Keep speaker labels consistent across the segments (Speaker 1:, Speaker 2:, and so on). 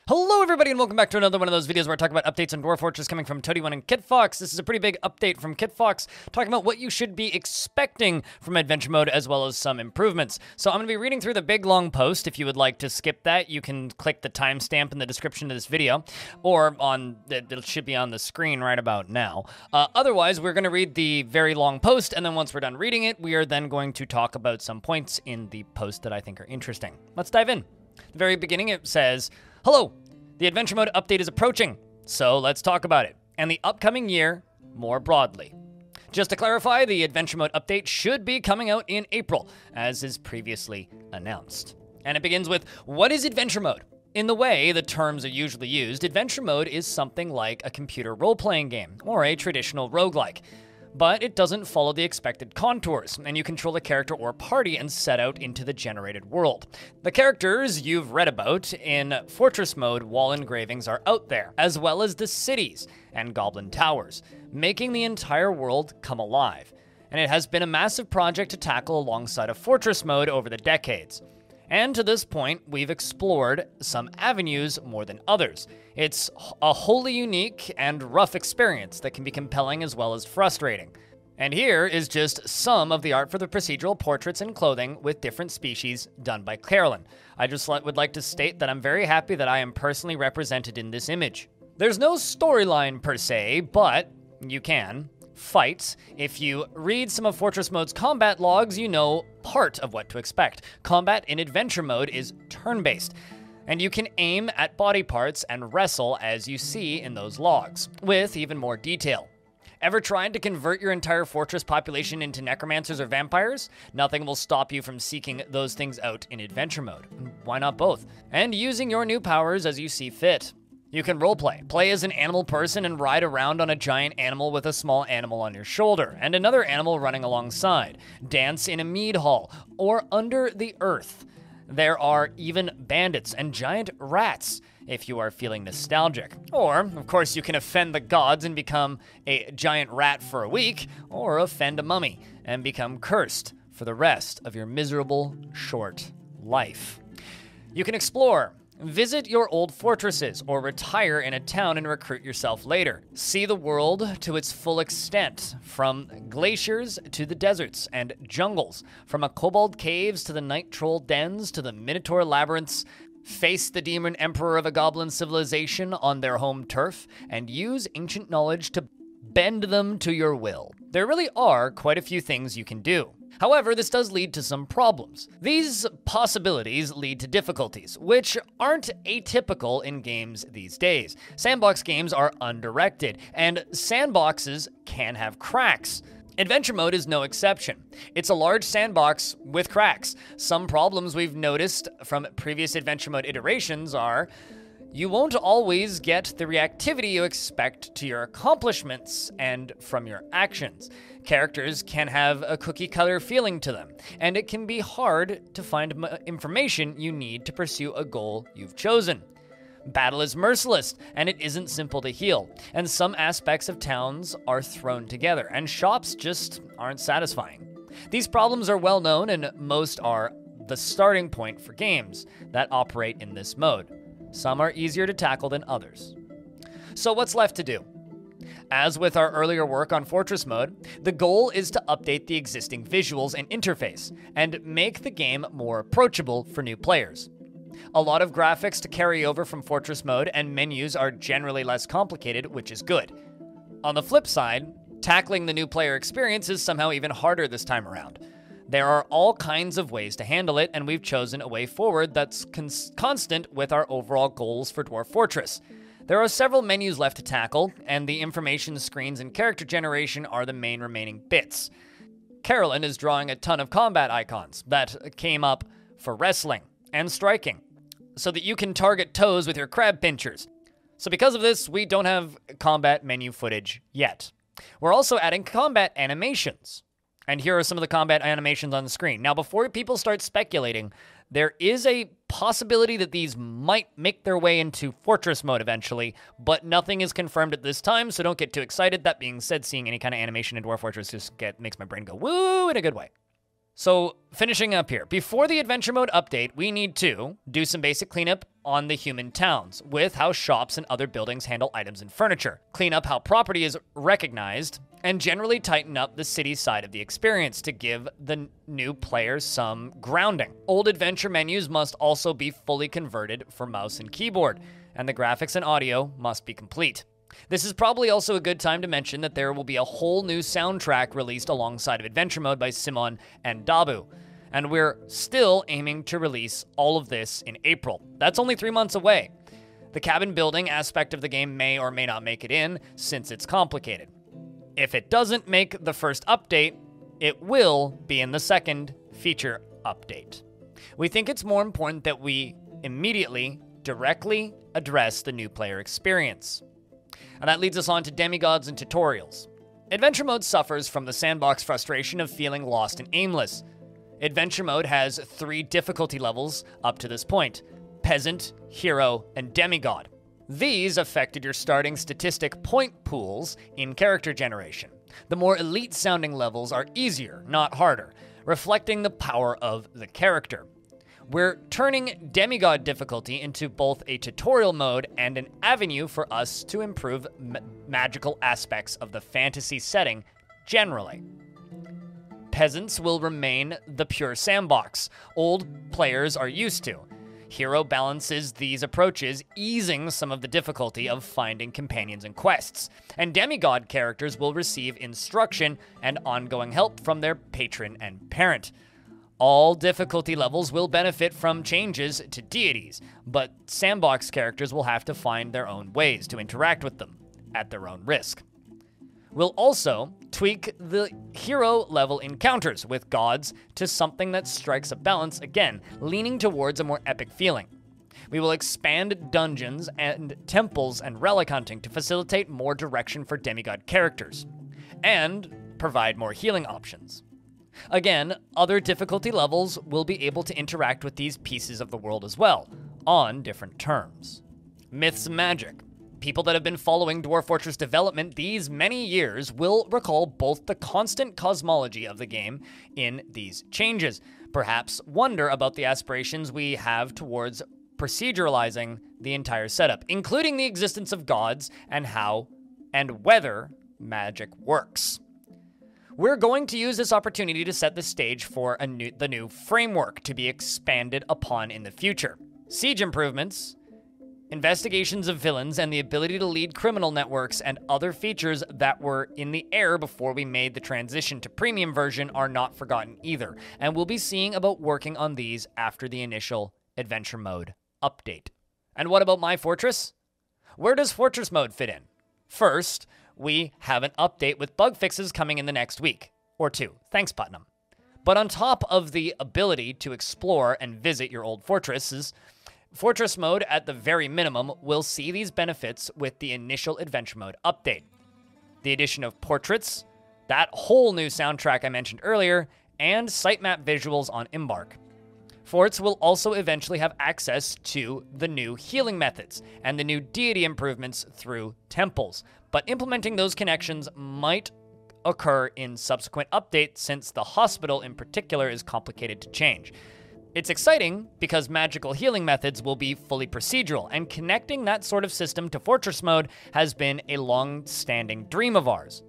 Speaker 1: Hello everybody and welcome back to another one of those videos where I talk about updates on Dwarf Fortress coming from Toady1 and KitFox. This is a pretty big update from KitFox talking about what you should be expecting from Adventure Mode as well as some improvements. So I'm going to be reading through the big long post. If you would like to skip that, you can click the timestamp in the description of this video or it should be on the screen right about now. Otherwise, we're going to read the very long post, and then once we're done reading it, we are then going to talk about some points in the post that I think are interesting. Let's dive in. At the very beginning it says, "Hello, the Adventure Mode update is approaching, so let's talk about it, and the upcoming year more broadly. Just to clarify, the Adventure Mode update should be coming out in April, as is previously announced." And it begins with, what is Adventure Mode? In the way the terms are usually used, Adventure Mode is something like a computer role-playing game, or a traditional roguelike. But it doesn't follow the expected contours, and you control a character or party and set out into the generated world. The characters you've read about in Fortress Mode wall engravings are out there, as well as the cities and goblin towers, making the entire world come alive. And it has been a massive project to tackle alongside of Fortress Mode over the decades. And to this point, we've explored some avenues more than others. It's a wholly unique and rough experience that can be compelling as well as frustrating. And here is just some of the art for the procedural portraits and clothing with different species done by Carolyn. I just would like to state that I'm very happy that I am personally represented in this image. There's no storyline per se, but you can fight. If you read some of Fortress Mode's combat logs, you know part of what to expect. Combat in Adventure Mode is turn-based, and you can aim at body parts and wrestle as you see in those logs, with even more detail. Ever tried to convert your entire fortress population into necromancers or vampires? Nothing will stop you from seeking those things out in Adventure Mode. Why not both? And using your new powers as you see fit. You can roleplay. Play as an animal person and ride around on a giant animal with a small animal on your shoulder, and another animal running alongside. Dance in a mead hall, or under the earth. There are even bandits and giant rats, if you are feeling nostalgic. Or, of course, you can offend the gods and become a giant rat for a week, or offend a mummy and become cursed for the rest of your miserable, short life. You can explore. Visit your old fortresses, or retire in a town and recruit yourself later. See the world to its full extent, from glaciers to the deserts and jungles, from a kobold caves to the night troll dens to the minotaur labyrinths. Face the demon emperor of a goblin civilization on their home turf, and use ancient knowledge to bend them to your will. There really are quite a few things you can do. However, this does lead to some problems. These possibilities lead to difficulties, which aren't atypical in games these days. Sandbox games are undirected, and sandboxes can have cracks. Adventure Mode is no exception. It's a large sandbox with cracks. Some problems we've noticed from previous Adventure Mode iterations are: you won't always get the reactivity you expect to your accomplishments and from your actions. Characters can have a cookie-cutter feeling to them, and it can be hard to find information you need to pursue a goal you've chosen. Battle is merciless, and it isn't simple to heal, and some aspects of towns are thrown together, and shops just aren't satisfying. These problems are well known, and most are the starting point for games that operate in this mode. Some are easier to tackle than others. So what's left to do? As with our earlier work on Fortress Mode, the goal is to update the existing visuals and interface, and make the game more approachable for new players. A lot of graphics to carry over from Fortress Mode, and menus are generally less complicated, which is good. On the flip side, tackling the new player experience is somehow even harder this time around. There are all kinds of ways to handle it, and we've chosen a way forward that's consistent with our overall goals for Dwarf Fortress. There are several menus left to tackle, and the information screens and character generation are the main remaining bits. Carolyn is drawing a ton of combat icons that came up for wrestling and striking, so that you can target toes with your crab pinchers. So because of this, we don't have combat menu footage yet. We're also adding combat animations. And here are some of the combat animations on the screen. Now, before people start speculating, there is a possibility that these might make their way into Fortress Mode eventually, but nothing is confirmed at this time, so don't get too excited. That being said, seeing any kind of animation in Dwarf Fortress just makes my brain go woo in a good way. So, finishing up here, before the adventure mode update, we need to do some basic cleanup on the human towns, with how shops and other buildings handle items and furniture, clean up how property is recognized, and generally tighten up the city side of the experience to give the new players some grounding. Old adventure menus must also be fully converted for mouse and keyboard, and the graphics and audio must be complete. This is probably also a good time to mention that there will be a whole new soundtrack released alongside of Adventure Mode by Simon and Dabu, and we're still aiming to release all of this in April. That's only 3 months away. The cabin building aspect of the game may or may not make it in, since it's complicated. If it doesn't make the first update, it will be in the second feature update. We think it's more important that we immediately, directly address the new player experience. And that leads us on to demigods and tutorials. Adventure Mode suffers from the sandbox frustration of feeling lost and aimless. Adventure Mode has 3 difficulty levels up to this point: Peasant, Hero, and Demigod. These affected your starting statistic point pools in character generation. The more elite-sounding levels are easier, not harder, reflecting the power of the character. We're turning Demigod difficulty into both a tutorial mode and an avenue for us to improve magical aspects of the fantasy setting generally. Peasants will remain the pure sandbox old players are used to. Hero balances these approaches, easing some of the difficulty of finding companions and quests. And demigod characters will receive instruction and ongoing help from their patron and parent. All difficulty levels will benefit from changes to deities, but sandbox characters will have to find their own ways to interact with them, at their own risk. We'll also tweak the hero level encounters with gods to something that strikes a balance, again, leaning towards a more epic feeling. We will expand dungeons and temples and relic hunting to facilitate more direction for demigod characters, and provide more healing options. Again, other difficulty levels will be able to interact with these pieces of the world as well, on different terms. Myths and magic. People that have been following Dwarf Fortress development these many years will recall both the constant cosmology of the game in these changes, perhaps wonder about the aspirations we have towards proceduralizing the entire setup, including the existence of gods and how and whether magic works. We're going to use this opportunity to set the stage for the new framework to be expanded upon in the future. Siege improvements, investigations of villains, and the ability to lead criminal networks and other features that were in the air before we made the transition to premium version are not forgotten either, and we'll be seeing about working on these after the initial adventure mode update. And what about My Fortress? Where does Fortress mode fit in? First, we have an update with bug fixes coming in the next week or 2. Thanks, Putnam. But on top of the ability to explore and visit your old fortresses, Fortress mode, at the very minimum, will see these benefits with the initial adventure mode update. The addition of portraits, that whole new soundtrack I mentioned earlier, and sitemap visuals on Embark. Forts will also eventually have access to the new healing methods and the new deity improvements through temples, but implementing those connections might occur in subsequent updates since the hospital in particular is complicated to change. It's exciting because magical healing methods will be fully procedural, and connecting that sort of system to Fortress mode has been a long-standing dream of ours.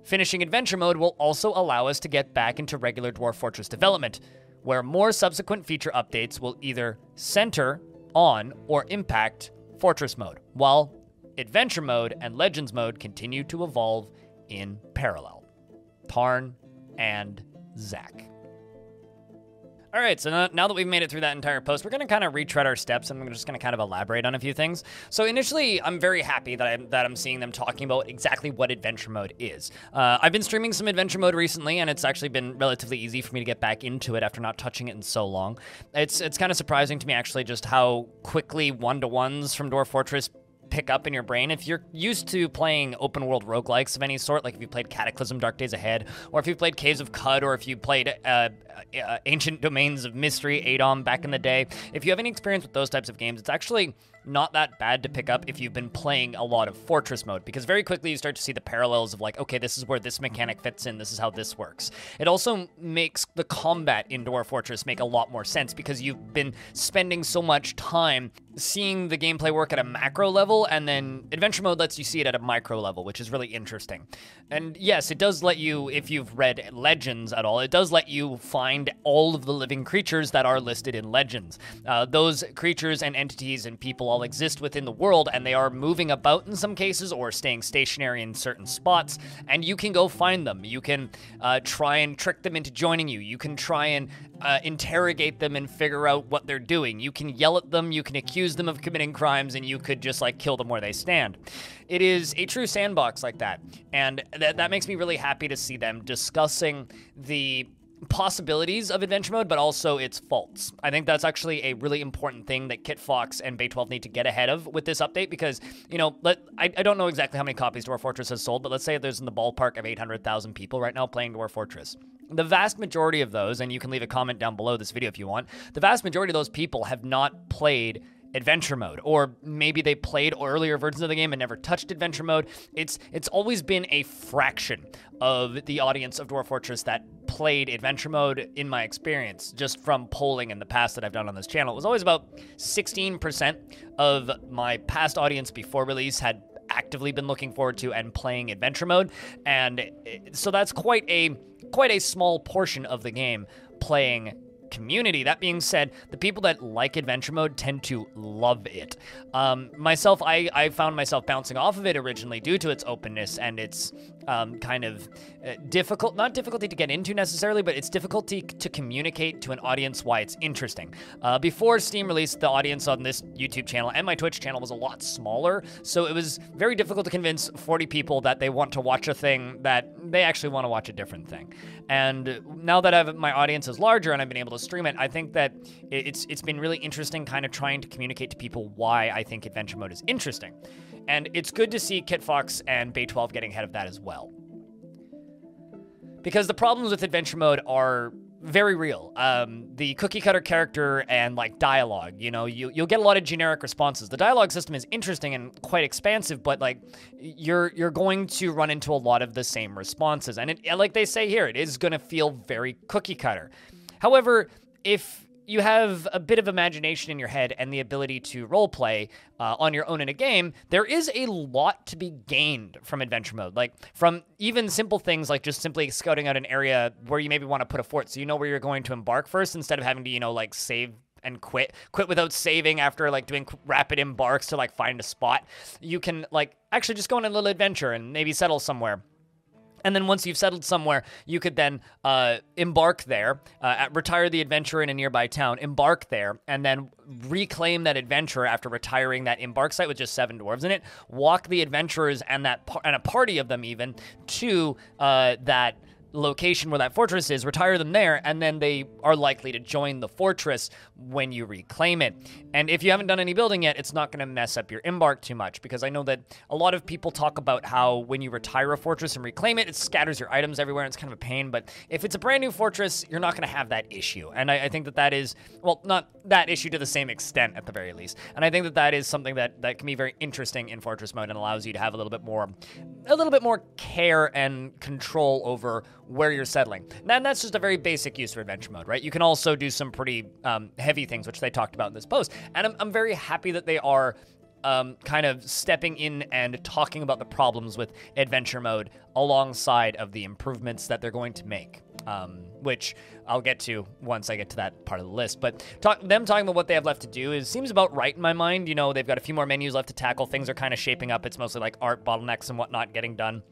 Speaker 1: Finishing adventure mode will also allow us to get back into regular Dwarf Fortress development, where more subsequent feature updates will either center on or impact Fortress mode, while adventure mode and legends mode continue to evolve in parallel. Tarn and Zach. All right, so now that we've made it through that entire post, we're going to kind of retread our steps, and I'm just going to kind of elaborate on a few things. So initially, I'm very happy that I'm seeing them talking about exactly what adventure mode is. I've been streaming some adventure mode recently, and it's actually been relatively easy for me to get back into it after not touching it in so long. It's kind of surprising to me, actually, just how quickly one-to-ones from Dwarf Fortress pick up in your brain. If you're used to playing open world roguelikes of any sort, like if you played Cataclysm Dark Days Ahead, or if you played Caves of Cud, or if you played Ancient Domains of Mystery, ADOM back in the day, if you have any experience with those types of games, it's actually not that bad to pick up if you've been playing a lot of Fortress mode, because very quickly you start to see the parallels of like, okay, this is where this mechanic fits in, this is how this works. It also makes the combat in Dwarf Fortress make a lot more sense, because you've been spending so much time seeing the gameplay work at a macro level, and then adventure mode lets you see it at a micro level, which is really interesting. And yes, it does let you, if you've read Legends at all, it does let you find all of the living creatures that are listed in Legends. Those creatures and entities and people all exist within the world, and they are moving about in some cases or staying stationary in certain spots, and you can go find them. You can try and trick them into joining you. You can try and interrogate them and figure out what they're doing. You can yell at them, you can accuse them of committing crimes, and you could just like kill them where they stand. It is a true sandbox like that, and that makes me really happy to see them discussing the possibilities of adventure mode, but also its faults. I think that's actually a really important thing that Kitfox and Bay12 need to get ahead of with this update, because, you know, I don't know exactly how many copies Dwarf Fortress has sold, but let's say there's in the ballpark of 800,000 people right now playing Dwarf Fortress. The vast majority of those, and you can leave a comment down below this video if you want, the vast majority of those people have not played adventure mode, or maybe they played earlier versions of the game and never touched adventure mode. It's always been a fraction of the audience of Dwarf Fortress that played adventure mode, in my experience, just from polling in the past that I've done on this channel. It was always about 16% of my past audience before release had actively been looking forward to and playing adventure mode, and so that's quite a small portion of the game playing community. That being said, the people that like adventure mode tend to love it. Myself, I found myself bouncing off of it originally due to its openness and its kind of not difficulty to get into necessarily, but its difficulty to communicate to an audience why it's interesting. Before Steam released, the audience on this YouTube channel and my Twitch channel was a lot smaller, so it was very difficult to convince 40 people that they want to watch a thing that they actually want to watch a different thing. And now that my audience is larger and I've been able to stream it, I think that it's been really interesting kind of trying to communicate to people why I think adventure mode is interesting. And it's good to see Kitfox and Bay12 getting ahead of that as well. Because the problems with adventure mode are very real. The cookie cutter character and like dialogue, you know, you'll get a lot of generic responses. The dialogue system is interesting and quite expansive, but like you're going to run into a lot of the same responses. And like they say here, it is going to feel very cookie cutter. However, if you have a bit of imagination in your head and the ability to roleplay on your own in a game, there is a lot to be gained from adventure mode. Like, from even simple things like just simply scouting out an area where you maybe want to put a fort so you know where you're going to embark first, instead of having to, you know, like save and quit without saving after like doing rapid embarks to like find a spot. You can like actually just go on a little adventure and maybe settle somewhere. And then once you've settled somewhere, you could then embark there, retire the adventurer in a nearby town, embark there, and then reclaim that adventurer after retiring that embark site with just 7 dwarves in it, walk the adventurers and a party of them even to that location where that fortress is, retire them there, and then they are likely to join the fortress when you reclaim it. And if you haven't done any building yet, it's not going to mess up your embark too much, because I know that a lot of people talk about how when you retire a fortress and reclaim it, it scatters your items everywhere, and it's kind of a pain. But if it's a brand new fortress, you're not going to have that issue. And I think that is, well, not that issue to the same extent at the very least. And I think that is something that can be very interesting in fortress mode and allows you to have a little bit more care and control over where you're settling. And that's just a very basic use for adventure mode, right? You can also do some pretty heavy things, which they talked about in this post. And I'm very happy that they are kind of stepping in and talking about the problems with adventure mode alongside of the improvements that they're going to make, which I'll get to once I get to that part of the list. But them talking about what they have left to do seems about right in my mind. You know, they've got a few more menus left to tackle. Things are kind of shaping up. It's mostly like art bottlenecks and whatnot getting done.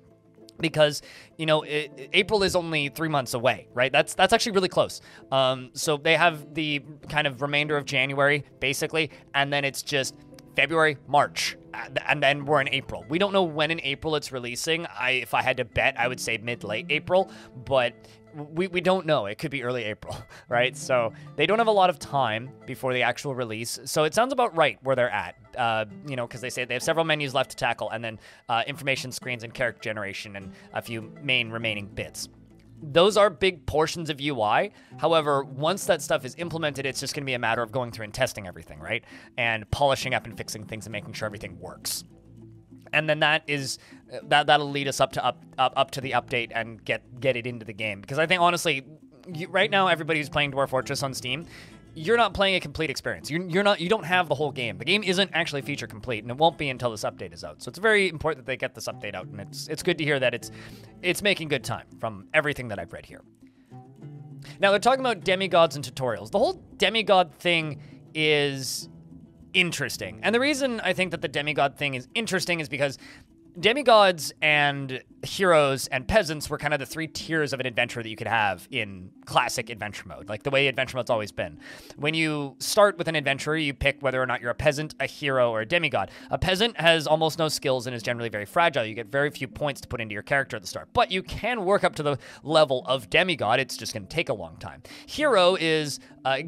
Speaker 1: Because, you know, April is only 3 months away, right? That's actually really close. So they have the kind of remainder of January, basically, and then it's just February, March, and then we're in April. We don't know when in April it's releasing. If I had to bet, I would say mid-late April, but we don't know. It could be early April, right? So they don't have a lot of time before the actual release. So it sounds about right where they're at, you know, because they say they have several menus left to tackle, and then information screens and character generation and a few main remaining bits. those are big portions of UI. However, once that stuff is implemented, it's just going to be a matter of going through and testing everything, right? And polishing up and fixing things and making sure everything works. And then that'll lead us up to the update and get it into the game. Because I think, honestly, right now, everybody who's playing Dwarf Fortress on Steam, you're not playing a complete experience. You don't have the whole game. The game isn't actually feature complete, and it won't be until this update is out. So it's very important that they get this update out, and it's good to hear that it's making good time from everything that I've read here. Now, they're talking about demigods and tutorials. The whole demigod thing is interesting. And the reason I think that the demigod thing is interesting is because demigods and heroes and peasants were kind of the 3 tiers of an adventure that you could have in classic adventure mode, like the way adventure mode's always been. When you start with an adventure, you pick whether or not you're a peasant, a hero, or a demigod. A peasant has almost no skills and is generally very fragile. You get very few points to put into your character at the start, but you can work up to the level of demigod. It's just going to take a long time. Hero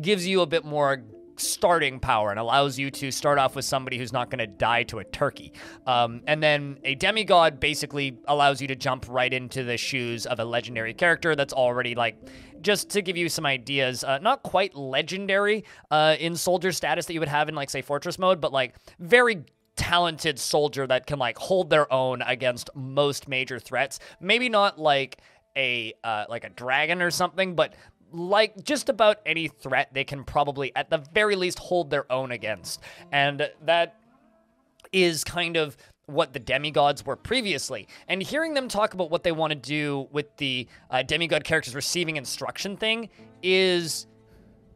Speaker 1: gives you a bit more starting power and allows you to start off with somebody who's not going to die to a turkey. And then a demigod basically allows you to jump right into the shoes of a legendary character that's already, like, just to give you some ideas, not quite legendary in soldier status that you would have in, like, say, Fortress mode, but, like, very talented soldier that can, like, hold their own against most major threats. Maybe not like a dragon or something, but like just about any threat they can probably at the very least hold their own against. And that is kind of what the demigods were previously. And hearing them talk about what they want to do with the demigod characters receiving instruction thing is...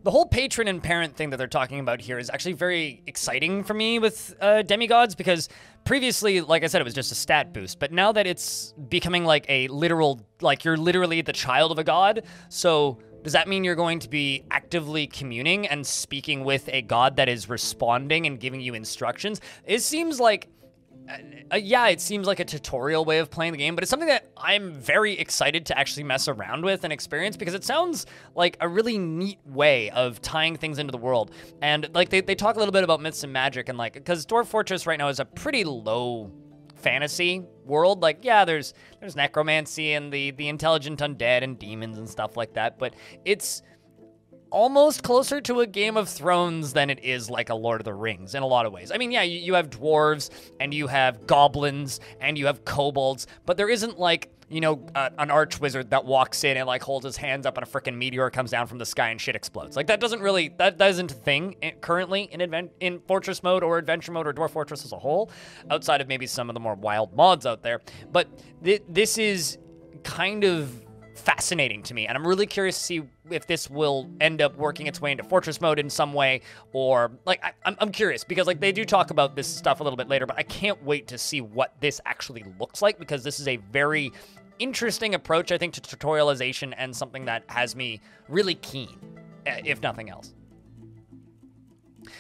Speaker 1: The whole patron and parent thing that they're talking about here is actually very exciting for me with demigods, because previously, like I said, it was just a stat boost, but now that it's becoming like a literal, like you're literally the child of a god, so does that mean you're going to be actively communing and speaking with a god that is responding and giving you instructions? It seems like... yeah, it seems like a tutorial way of playing the game, but it's something that I'm very excited to actually mess around with and experience, because it sounds like a really neat way of tying things into the world. And like they talk a little bit about myths and magic, and like, because Dwarf Fortress right now is a pretty low fantasy world. Like, yeah, there's necromancy and the intelligent undead and demons and stuff like that, but it's almost closer to a Game of Thrones than it is like a Lord of the Rings in a lot of ways. I mean, yeah, you have dwarves and you have goblins and you have kobolds, but there isn't like, you know, an arch wizard that walks in and like holds his hands up and a freaking meteor comes down from the sky and shit explodes. Like that isn't a thing currently in Fortress mode or adventure mode or Dwarf Fortress as a whole, outside of maybe some of the more wild mods out there. But this is kind of fascinating to me, and I'm really curious to see if this will end up working its way into Fortress mode in some way, or like I'm curious, because like they do talk about this stuff a little bit later, but I can't wait to see what this actually looks like, because this is a very interesting approach, I think, to tutorialization, and something that has me really keen, if nothing else.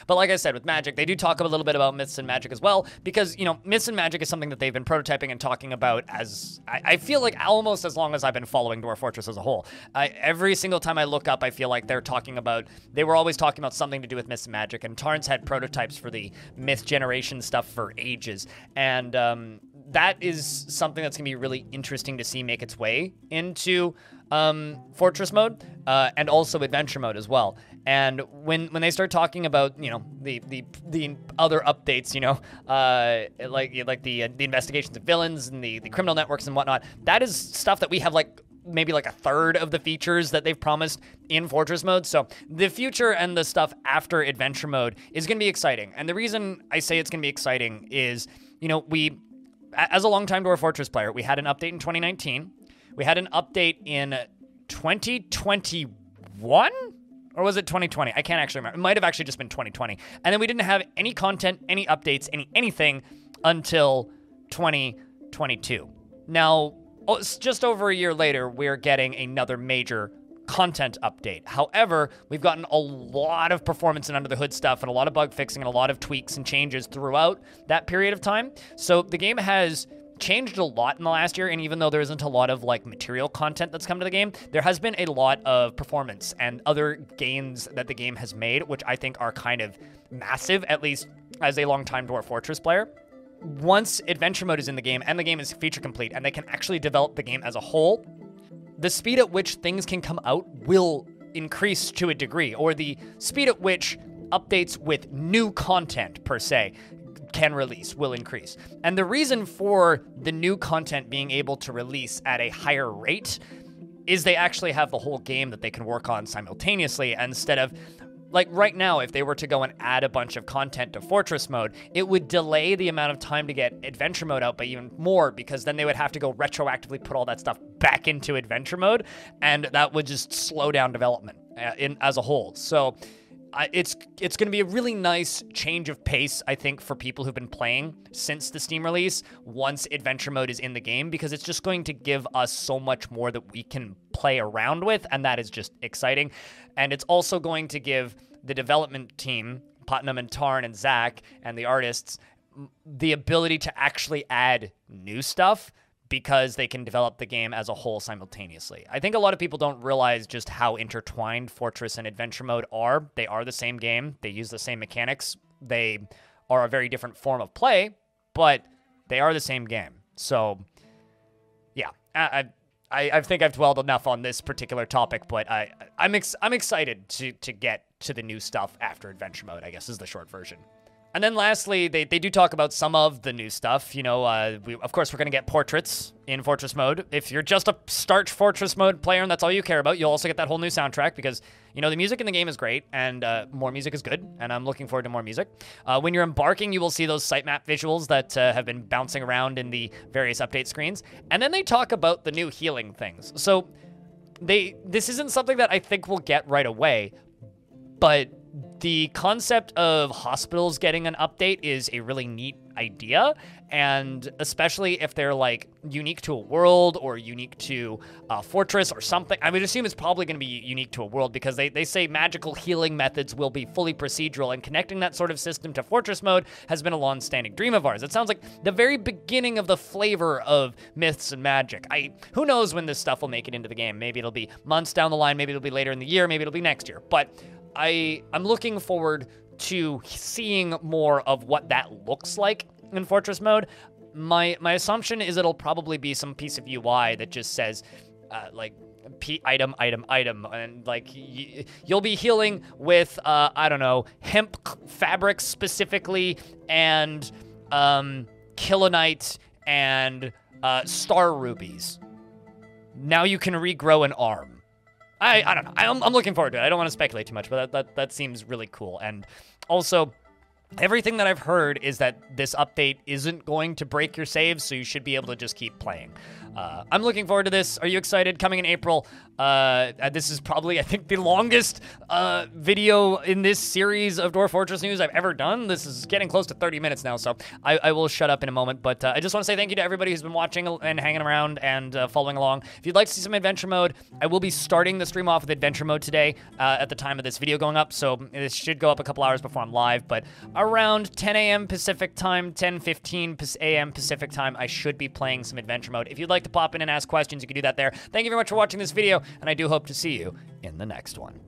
Speaker 1: But like I said, with magic, they do talk a little bit about myths and magic as well, because, you know, myths and magic is something that they've been prototyping and talking about as, I feel like almost as long as I've been following Dwarf Fortress as a whole. Every single time I look up, I feel like they were always talking about something to do with myths and magic, and Tarn's had prototypes for the myth generation stuff for ages, and that is something that's going to be really interesting to see make its way into Fortress mode, and also adventure mode as well. And when they start talking about, you know, the other updates, you know, like the investigations of villains and the criminal networks and whatnot, that is stuff that we have like maybe like a third of the features that they've promised in Fortress mode. So the future and the stuff after adventure mode is going to be exciting. And the reason I say it's going to be exciting is, you know, as a longtime Dwarf Fortress player, we had an update in 2019. We had an update in 2021? Or was it 2020? I can't actually remember. It might have actually just been 2020. And then we didn't have any content, any updates, anything until 2022. Now, it's just over a year later, we're getting another major content update. However, we've gotten a lot of performance and under the hood stuff and a lot of bug fixing and a lot of tweaks and changes throughout that period of time. So the game has changed a lot in the last year, and even though there isn't a lot of like material content that's come to the game, there has been a lot of performance and other gains that the game has made, which I think are kind of massive, at least as a longtime Dwarf Fortress player. Once adventure mode is in the game and the game is feature complete and they can actually develop the game as a whole, the speed at which things can come out will increase to a degree, or the speed at which updates with new content, per se, can release will increase. And the reason for the new content being able to release at a higher rate is they actually have the whole game that they can work on simultaneously, instead of, like right now, if they were to go and add a bunch of content to Fortress mode, it would delay the amount of time to get Adventure mode out by even more, because then they would have to go retroactively put all that stuff back into Adventure mode, and that would just slow down development as a whole. So it's going to be a really nice change of pace, I think, for people who've been playing since the Steam release once Adventure mode is in the game, because it's just going to give us so much more that we can play around with, and that is just exciting. And it's also going to give the development team, Putnam and Tarn and Zach, and the artists, the ability to actually add new stuff, because they can develop the game as a whole simultaneously. I think a lot of people don't realize just how intertwined Fortress and Adventure mode are. They are the same game. They use the same mechanics. They are a very different form of play, but they are the same game. So, yeah, I think I've dwelled enough on this particular topic, but I'm excited to get to the new stuff after Adventure mode, I guess is the short version. And then lastly, they do talk about some of the new stuff. You know, of course, we're going to get portraits in Fortress mode. If you're just a start Fortress mode player and that's all you care about, you'll also get that whole new soundtrack, because, you know, the music in the game is great, and more music is good, and I'm looking forward to more music. When you're embarking, you will see those sitemap visuals that have been bouncing around in the various update screens. And then they talk about the new healing things. So this isn't something that I think we'll get right away, but the concept of hospitals getting an update is a really neat idea, and especially if they're like unique to a world or unique to a fortress or something. I would assume it's probably going to be unique to a world, because they say magical healing methods will be fully procedural, and connecting that sort of system to Fortress mode has been a long-standing dream of ours. It sounds like the very beginning of the flavor of myths and magic. Who knows when this stuff will make it into the game? Maybe it'll be months down the line, maybe it'll be later in the year, maybe it'll be next year, but I'm looking forward to seeing more of what that looks like in Fortress mode. My assumption is it'll probably be some piece of UI that just says, like, item, and like you'll be healing with, I don't know, hemp fabric specifically, and Kilonite and star rubies. Now you can regrow an arm. I don't know. I'm looking forward to it. I don't want to speculate too much, but that seems really cool. And also, everything that I've heard is that this update isn't going to break your saves, so you should be able to just keep playing. I'm looking forward to this. Are you excited? Coming in April. This is probably, I think, the longest video in this series of Dwarf Fortress news I've ever done. This is getting close to 30 minutes now, so I will shut up in a moment. But I just want to say thank you to everybody who's been watching and hanging around and following along. If you'd like to see some Adventure mode, I will be starting the stream off with Adventure mode today at the time of this video going up, so this should go up a couple hours before I'm live. But around 10 a.m. Pacific time, 10:15 a.m. Pacific time, I should be playing some Adventure mode. If you'd like to pop in and ask questions, you can do that there. Thank you very much for watching this video, and I do hope to see you in the next one.